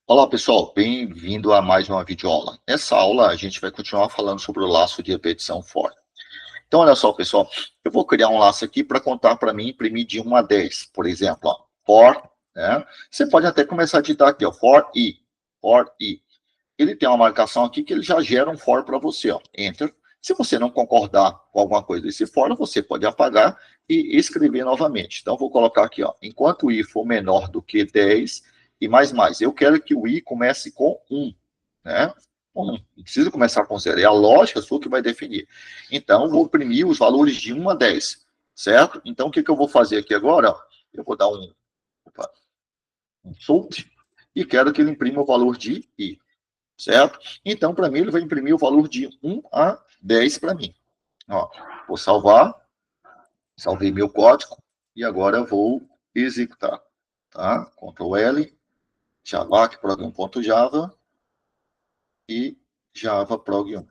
Olá, pessoal, bem-vindo a mais uma videoaula. Nessa aula, a gente vai continuar falando sobre o laço de repetição for. Então, olha só, pessoal, eu vou criar um laço aqui para contar para mim imprimir de 1 a 10, por exemplo, ó, for, né? Você pode até começar a digitar aqui, ó, for i. Ele tem uma marcação aqui que ele já gera um for para você, ó, enter. Se você não concordar com alguma coisa desse for, você pode apagar e escrever novamente. Então, vou colocar aqui, ó, enquanto i for menor do que 10 e mais. Eu quero que o i comece com 1, né? Não precisa começar com 0, é a lógica sua que vai definir. Então, vou imprimir os valores de 1 a 10, certo? Então, o que eu vou fazer aqui agora? Eu vou dar um salt e quero que ele imprima o valor de i, certo? Então, para mim, ele vai imprimir o valor de 1 a 10 para mim. Ó, vou salvar, salvei meu código e agora eu vou executar. Tá? Ctrl L, javac program.java e java prog1.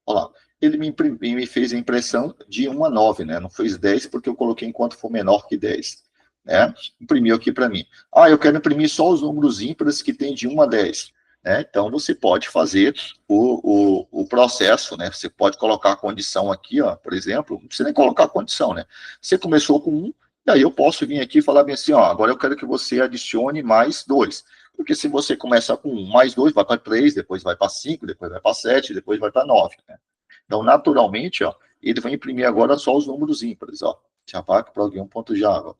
Olha lá, ele me fez a impressão de 1 a 9, né? Não fez 10 porque eu coloquei enquanto for menor que 10. Né? Imprimiu aqui para mim. Ah, eu quero imprimir só os números ímpares que tem de 1 a 10. Né? Então, você pode fazer o processo, né? Você pode colocar a condição aqui, ó, por exemplo, não precisa nem colocar a condição, né? Você começou com 1, e aí eu posso vir aqui e falar bem assim, ó, agora eu quero que você adicione mais 2. Porque se você começa com 1 mais 2, vai para 3, depois vai para 5, depois vai para 7, depois vai para 9. Né? Então, naturalmente, ó, ele vai imprimir agora só os números ímpares. Ó. Javac prog1.java.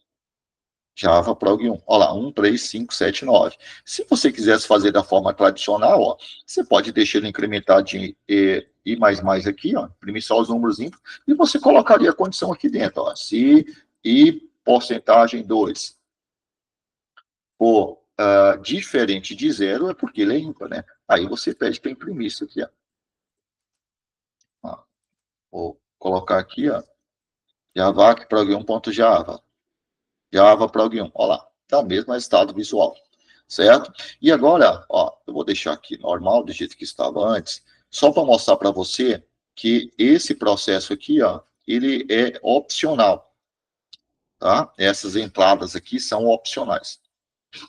Java prog1. Olha lá, 1, 3, 5, 7, 9. Se você quisesse fazer da forma tradicional, ó, você pode deixar ele incrementar de i mais aqui, ó, imprimir só os números ímpares, e você colocaria a condição aqui dentro. Ó, se i porcentagem 2 for diferente de 0, é porque ele é ímpar, né? Aí você pede para imprimir isso aqui, ó. Ó, vou colocar aqui, ó, javac prog1.java, java prog1, olha lá, tá o mesmo estado visual, certo? E agora, ó, eu vou deixar aqui normal, do jeito que estava antes, só para mostrar para você que esse processo aqui, ó, ele é opcional, tá? Essas entradas aqui são opcionais.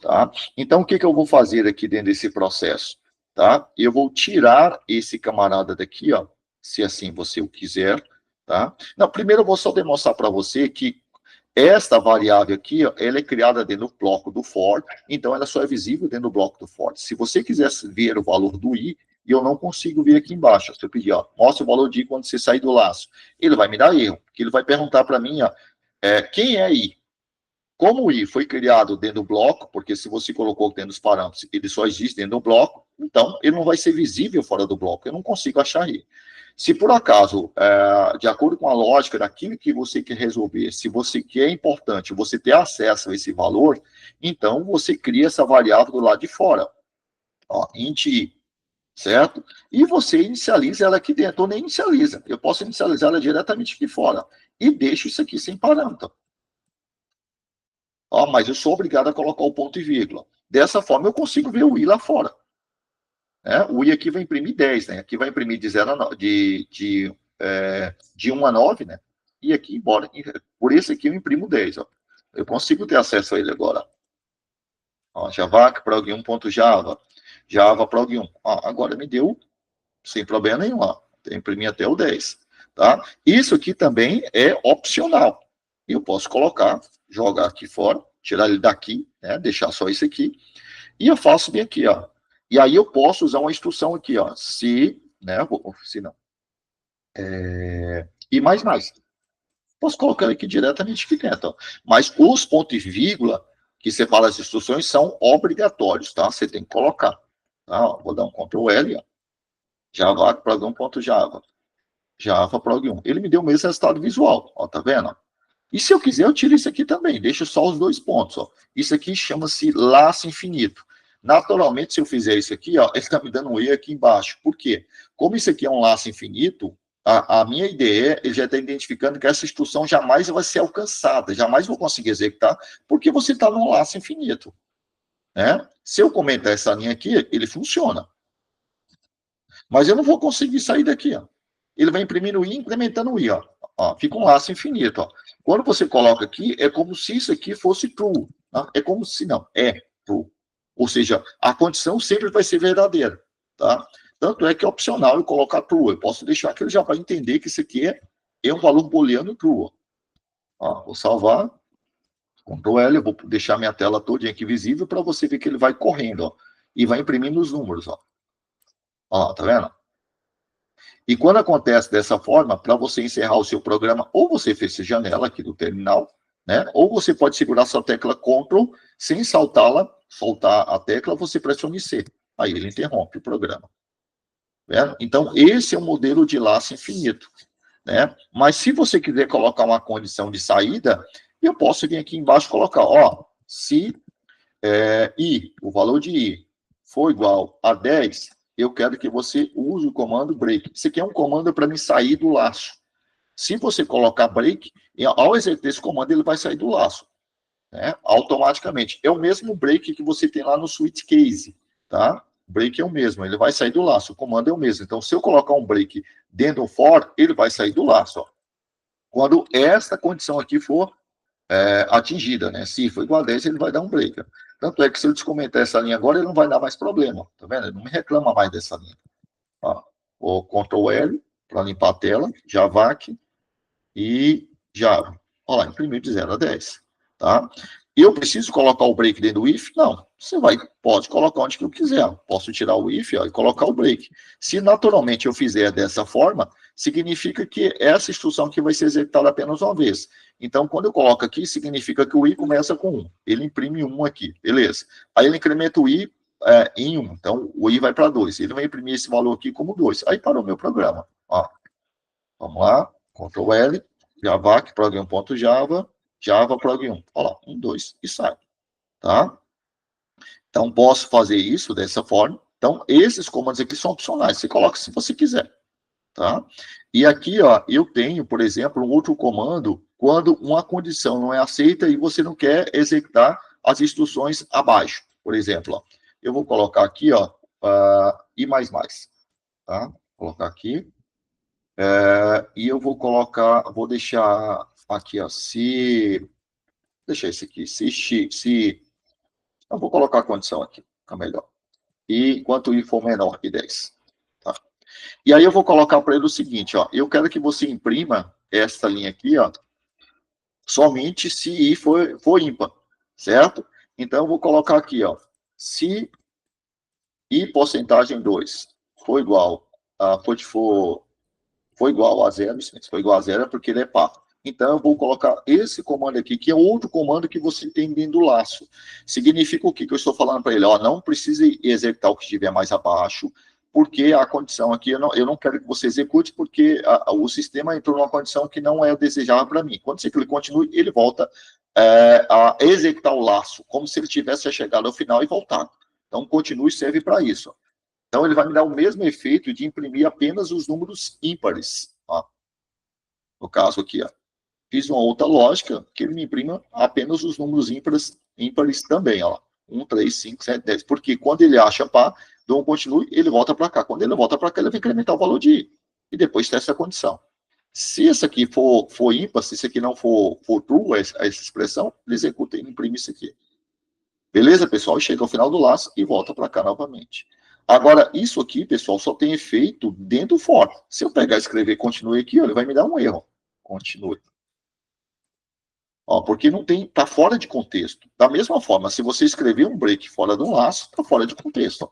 Tá? Então, o que eu vou fazer aqui dentro desse processo? Tá? Eu vou tirar esse camarada daqui, ó, se assim você o quiser. Tá? Não, primeiro eu vou só demonstrar para você que esta variável aqui, ó, ela é criada dentro do bloco do for, então ela só é visível dentro do bloco do for. Se você quisesse ver o valor do i, eu não consigo ver aqui embaixo. Se eu pedir, ó, mostra o valor de i quando você sair do laço, ele vai me dar erro, porque ele vai perguntar para mim, ó, quem é i? Como o i foi criado dentro do bloco, porque se você colocou dentro dos parâmetros, ele só existe dentro do bloco, então ele não vai ser visível fora do bloco, eu não consigo achar i. Se por acaso, de acordo com a lógica daquilo que você quer resolver, se você quer importante, você ter acesso a esse valor, então você cria essa variável do lado de fora, ó, int i, certo? E você inicializa ela aqui dentro, ou nem inicializa, eu posso inicializar ela diretamente aqui fora, e deixo isso aqui sem parâmetro. Ó, mas eu sou obrigado a colocar o ponto e vírgula. Dessa forma, eu consigo ver o i lá fora. O i aqui vai imprimir 10, né? Aqui vai imprimir de 0 a 9, de 1 a 9, né? E aqui, embora, por esse aqui eu imprimo 10, ó. Eu consigo ter acesso a ele agora. Ó, javac prog1.java, java prog1. Ó, agora me deu sem problema nenhum, ó. Eu imprimi até o 10, tá? Isso aqui também é opcional. Eu posso colocar, jogar aqui fora, tirar ele daqui, né? Deixar só isso aqui. E eu faço bem aqui, ó. E aí eu posso usar uma instrução aqui, ó. Se, né? Se não. E mais. Posso colocar aqui diretamente aqui dentro, ó. Mas os pontos e vírgula que separa as instruções são obrigatórios, tá? Você tem que colocar. Tá? Ó, vou dar um Ctrl L, ó. Java prog1.java. Java prog1. Ele me deu o mesmo resultado visual, ó, tá vendo? E se eu quiser, eu tiro isso aqui também, deixo só os 2 pontos, ó. Isso aqui chama-se laço infinito. Naturalmente, se eu fizer isso aqui, ó, ele está me dando um erro aqui embaixo. Por quê? Como isso aqui é um laço infinito, a minha ideia, ele já está identificando que essa instrução jamais vai ser alcançada, jamais vou conseguir executar, porque você está num laço infinito. Né? Se eu comentar essa linha aqui, ele funciona. Mas eu não vou conseguir sair daqui, ó. Ele vai imprimindo o i, incrementando o i, ó. Ó, fica um laço infinito, ó. Quando você coloca aqui, é como se isso aqui fosse true. Tá? É como se não, é true. Ou seja, a condição sempre vai ser verdadeira, tá? Tanto é que é opcional eu colocar true. Eu posso deixar que ele já vai entender que isso aqui é um valor booleano true. Ó, vou salvar, Ctrl L, eu vou deixar minha tela toda aqui visível para você ver que ele vai correndo, ó, e vai imprimindo os números, ó. Ó, tá vendo? E quando acontece dessa forma, para você encerrar o seu programa, ou você fecha a janela aqui do terminal, né? Ou você pode segurar sua tecla Ctrl, sem soltar a tecla, você pressiona C. Aí ele interrompe o programa. Né? Então, esse é o modelo de laço infinito. Né? Mas se você quiser colocar uma condição de saída, eu posso vir aqui embaixo e colocar, ó, se I, o valor de I, for igual a 10, eu quero que você use o comando break. Isso aqui é um comando para me sair do laço. Se você colocar break, ao executar esse comando, ele vai sair do laço, né? Automaticamente. É o mesmo break que você tem lá no switch case, tá? Break é o mesmo, ele vai sair do laço, o comando é o mesmo. Então, se eu colocar um break dentro do for, ele vai sair do laço, ó. Quando esta condição aqui for atingida, né? Se for igual a 10, ele vai dar um break. Tanto é que se eu descomentar essa linha agora, ele não vai dar mais problema, tá vendo? Ele não me reclama mais dessa linha. Ó, o Ctrl L para limpar a tela, Javac e Java. Olha lá, imprimiu de 0 a 10, tá? Eu preciso colocar o break dentro do if? Não. Você pode colocar onde que eu quiser. Posso tirar o if, ó, e colocar o break. Se naturalmente eu fizer dessa forma, significa que essa instrução aqui vai ser executada apenas uma vez. Então, quando eu coloco aqui, significa que o i começa com 1. Ele imprime 1 aqui, beleza. Aí ele incrementa o i em 1. Então, o i vai para 2. Ele vai imprimir esse valor aqui como 2. Aí parou o meu programa. Ó. Vamos lá. Ctrl L. Javac, program.java. Java, prog1. Olha lá, 1, 2 e sai. Tá? Então, posso fazer isso dessa forma. Então, esses comandos aqui são opcionais. Você coloca se você quiser. Tá? E aqui, ó, eu tenho, por exemplo, um outro comando quando uma condição não é aceita e você não quer executar as instruções abaixo. Por exemplo, ó, eu vou colocar aqui, ó, I++. Tá? Vou colocar aqui. E eu vou colocar, vou deixar aqui, ó, deixa esse aqui, eu vou colocar a condição aqui, fica melhor. E enquanto I for menor que 10. Tá? E aí eu vou colocar para ele o seguinte, ó, eu quero que você imprima esta linha aqui, ó, somente se I for ímpar, certo? Então eu vou colocar aqui, ó, se I porcentagem 2 for igual foi igual a 0, se for igual a 0 é porque ele é par. Então, eu vou colocar esse comando aqui, que é outro comando que você tem dentro do laço. Significa o quê? Que eu estou falando para ele, ó, não precisa executar o que estiver mais abaixo, porque a condição aqui, eu não quero que você execute, porque o sistema entrou numa condição que não é desejável para mim. Quando você clica em continue, ele volta a executar o laço, como se ele tivesse chegado ao final e voltado. Então, continue serve para isso. Então, ele vai me dar o mesmo efeito de imprimir apenas os números ímpares. Ó. No caso aqui, ó. Fiz uma outra lógica que ele me imprima apenas os números ímpares também. Ó. 1, 3, 5, 7, 10. Porque quando ele acha par, dou um continue, ele volta para cá. Quando ele volta para cá, ele vai incrementar o valor de I. E depois testa a condição. Se isso aqui for ímpar, se isso aqui não for true, essa expressão, ele executa e imprime isso aqui. Beleza, pessoal? Chega ao final do laço e volta para cá novamente. Agora, isso aqui, pessoal, só tem efeito dentro do for. Se eu pegar e escrever continue aqui, ó, ele vai me dar um erro. Continue. Ó, porque não tem, tá fora de contexto. Da mesma forma, se você escrever um break fora de um laço, tá fora de contexto.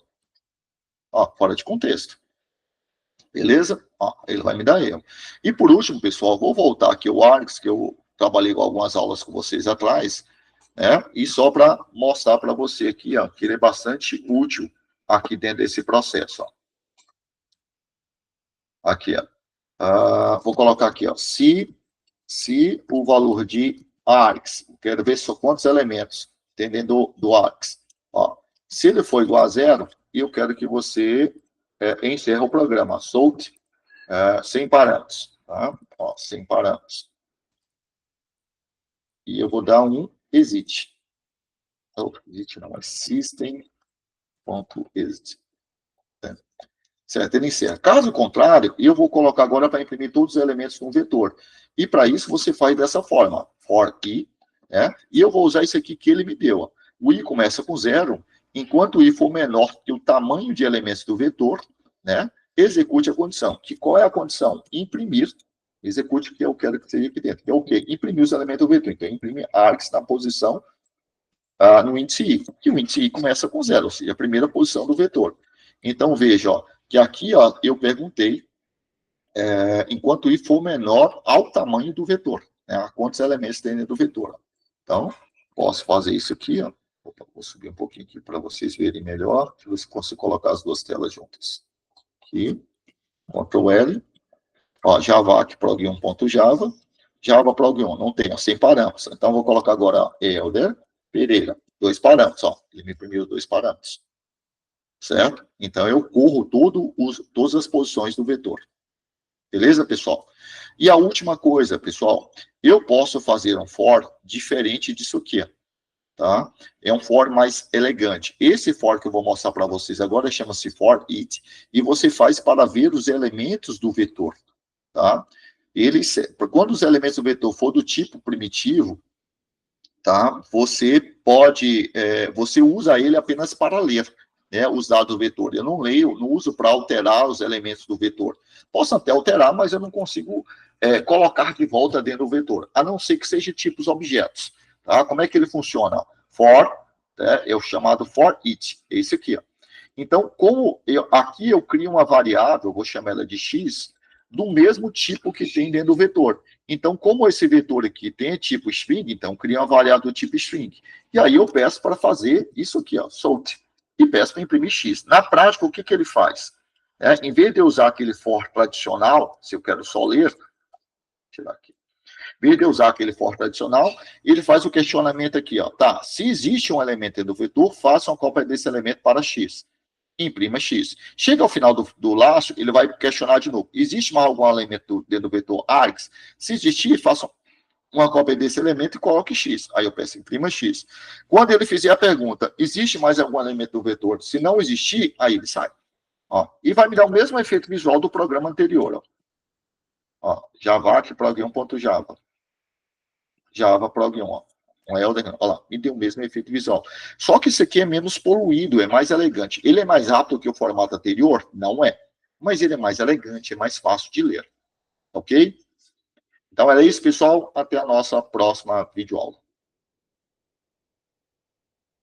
Ó, fora de contexto. Beleza? Ó, ele vai me dar erro. E por último, pessoal, vou voltar aqui ao Arcs, que eu trabalhei com algumas aulas com vocês atrás, né? E só para mostrar para você aqui, ó, que ele é bastante útil aqui dentro desse processo, ó. Aqui, ó. Vou colocar aqui, ó. Se o valor de args, quero ver só quantos elementos tem dentro do args. Ó, se ele for igual a 0, eu quero que você encerre o programa. Solte sem parâmetros. Tá? Ó, sem parâmetros. E eu vou dar um exit. Oh, exit não, é system.exit. Certo? Ele encerra. Caso contrário, eu vou colocar agora para imprimir todos os elementos no vetor. E para isso você faz dessa forma. For i, né? E eu vou usar isso aqui que ele me deu. Ó. O i começa com 0 enquanto i for menor que o tamanho de elementos do vetor, né, execute a condição. Que qual é a condição? Imprimir, execute o que eu quero que seja aqui dentro, que é o quê? Imprimir os elementos do vetor. Então, imprime args na posição, no índice i, que o índice i começa com 0, ou seja, a primeira posição do vetor. Então, veja, ó, que aqui ó, eu perguntei, enquanto i for menor ao tamanho do vetor, né, quantos elementos tem dentro do vetor. Então, posso fazer isso aqui, ó. Opa, vou subir um pouquinho aqui para vocês verem melhor, se você conseguir colocar as duas telas juntas. Aqui, Ctrl L, ó, javac prog1.java, Java prog1, não tem, ó, sem parâmetros. Então, vou colocar agora Helder Pereira, 2 parâmetros, ó, ele me imprimiu 2 parâmetros, certo? Então, eu corro todas as posições do vetor. Beleza, pessoal? E a última coisa, pessoal, eu posso fazer um for diferente disso aqui, tá? É um for mais elegante. Esse for que eu vou mostrar para vocês agora chama-se for it, e você faz para ver os elementos do vetor, tá? Quando os elementos do vetor for do tipo primitivo, tá? Você pode, você usa ele apenas para ler, né, os dados do vetor. Eu não leio, não uso para alterar os elementos do vetor. Posso até alterar, mas eu não consigo colocar de volta dentro do vetor, a não ser que seja tipos objetos. Tá? Como é que ele funciona? For, é o chamado for it, esse aqui. Ó. Então, aqui eu crio uma variável, vou chamar ela de x, do mesmo tipo que tem dentro do vetor. Então, como esse vetor aqui tem tipo string, então cria uma variável do tipo string. E aí eu peço para fazer isso aqui, ó, sort, e peço para imprimir x. Na prática, o que ele faz? Em vez de eu usar aquele for tradicional, se eu quero só ler, vou tirar aqui. Em vez de eu usar aquele for tradicional, ele faz o questionamento aqui, ó, tá, se existe um elemento dentro do vetor, faça uma cópia desse elemento para x. Imprima x. Chega ao final do laço, ele vai questionar de novo. Existe mais algum elemento dentro do vetor args? Se existir, faça uma cópia desse elemento e coloque x. Aí eu peço imprima x. Quando ele fizer a pergunta, existe mais algum elemento do vetor? Se não existir, aí ele sai. Ó, e vai me dar o mesmo efeito visual do programa anterior. Ó, javac prog1.java. Java prog1, ó. Olha lá, me deu o mesmo efeito visual. Só que isso aqui é menos poluído, é mais elegante. Ele é mais rápido que o formato anterior? Não é. Mas ele é mais elegante, é mais fácil de ler. Ok? Então era isso, pessoal. Até a nossa próxima videoaula.